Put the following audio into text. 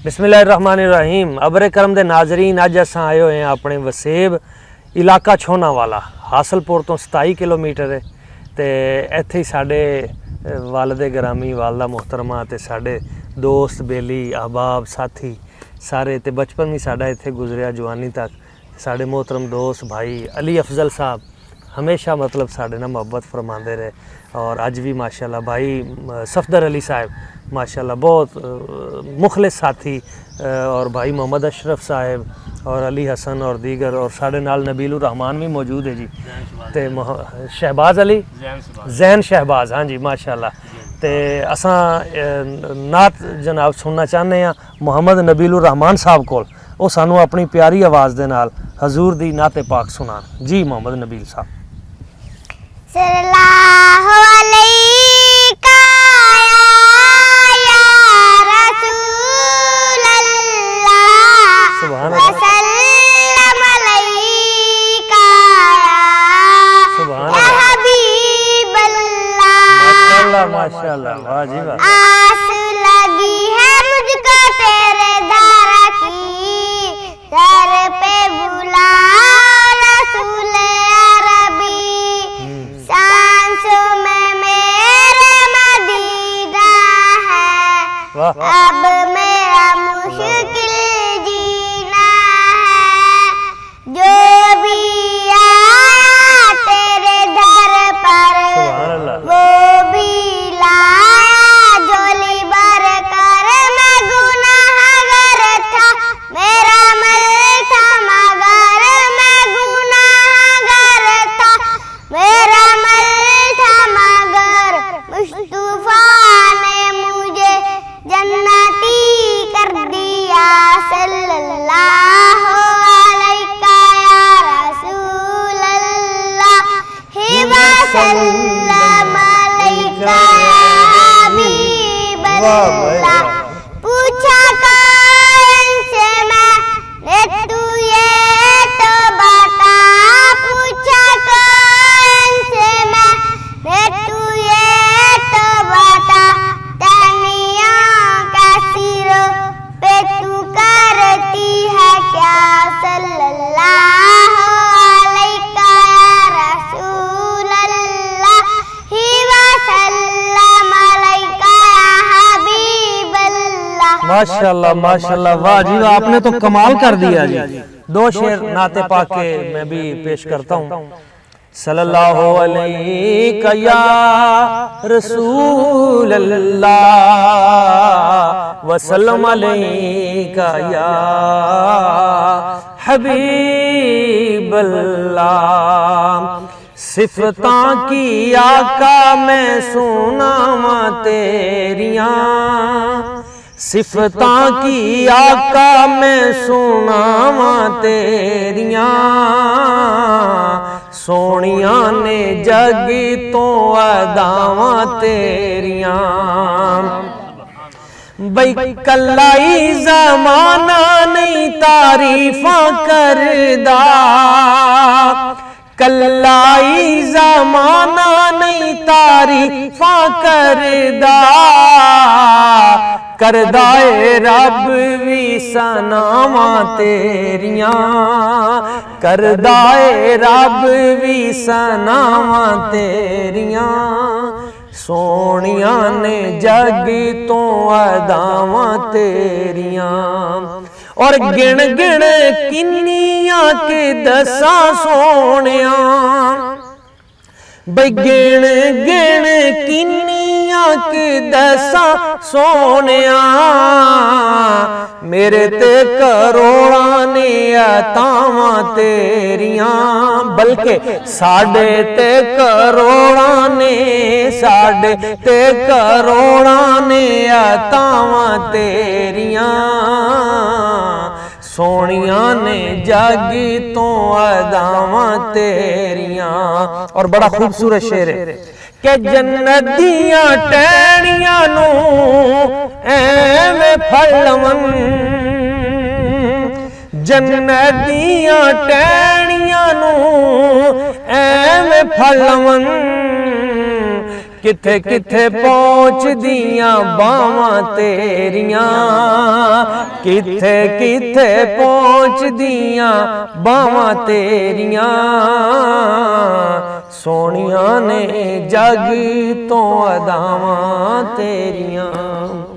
बिस्मिल्लाहिर्रहमानिर्रहीम। अबरे करम दे नाजरीन, अज अस आए हुए हैं अपने वसेब इलाका छोना वाला हासलपुर तो 27 किलोमीटर है। तो इत्थे ही साडे वालदे ग्रामी वालदा मोहतरमा ते साडे दोस्त बेली अहबाब साथी सारे ते बचपन भी साडा इत्थे गुजरिया जवानी तक। साडे मोहतरम दोस्त भाई अली अफजल साहब हमेशा मतलब साढ़े ना मोहब्बत फरमाते रहे और अज भी माशाल्लाह भाई सफदर अली साहब माशाल्लाह बहुत मुखलिस साथी और भाई मोहम्मद अशरफ साहब और अली हसन और दीगर और साढ़े नाल नबीलुर रहमान भी मौजूद है जी। तो शहबाज अली जैन शहबाज, हाँ जी माशाल्लाह। तो असां नात जनाब सुनना चाहते हैं मोहम्मद नबीलुर रहमान साहब कोल, वो सानू अपनी प्यारी आवाज़ दे नाल हजूर दी नाते पाक सुनान जी। मोहम्मद नबील साहब। सल्लल्लाहु अलैका या रसूलल्लाह सुभान व सल्लम अलैका सुभान या हबीबल्लाह। माशाल्लाह माशाल्लाह, वाह जी वाह। आस लगी है मुझको तेरे दर की, दर पे बुला रसूल अरबी। सांसों में मेरे मदीना है, वाह अब मेरा मुश्किल जीना है। जो भी आया तेरे दर पर सुभान अल्लाह। वो भी लाया झोली भर कर। मैं गुनाहगार था, मेरा मल था मगर मैं गुनाहगार था, मेरा मल था मगर मुस्तफा ने मुझे जन्नती कर दिया। सल्लल्लाहु अलैका या रसूलल्लाह व सल्लम अलैका या हबीबल्लाह। पूछा कौन से मैंने तू ये तो बता, पूछा कौन से मैंने तू ये तो बता। तनियों का सिरों पे तू करती है क्या। सल्लल्लाहु अलैका या रसूलल्लाह व सल्लम अलैका या हबीबल्लाह। माशाल्लाह माशाल्लाह, वाह जी वाह। आपने तो कमाल कर दिया जी। दो शेर नाते पाक के मैं भी पेश करता हूँ। सल्लल्लाहु अलैका या रसूल अल्लाह व सल्लम अलैका या हबीब अल्लाह। सिफतां की आका मैं सुनावा तेरियां, सिफतां की आका मैं सुनावा तेरियां। सोनिया ने जग तो अदावा तेरियां। बई कल्लाई ज़माना नहीं तारीफां करदा, कल्लाई ज़माना नहीं तारीफां करदा। करदाए रब भी सनावा तेरियां, करदाए रब भी सनावा तेरियां। सोनिया ने जग तो अदावा तेरियां। और गिण गिण किन्नियां के दसा सोनिया, बई गिण गिण किन्नियां के दसा सोनिया। मेरे ते करोड़ां ने अतावां तेरियां, बल्कि साढ़े ते करोड़ां ने, साढ़े ते करोड़ां ने अतावां तेरियां। सोनिया ने जग तो अदावां तेरियां। और बड़ा खूबसूरत शेर है कि जन्नत दियां टहनियां नू एवें फलवन, जन्नत दियां टहनियां नू एवें फलवन। किथे किथे पहुंचदियां बावां तेरियां, किथे किथे पहुंचदियां बावां तेरियां, सोनिया ने जग तो अदावां तेरियां।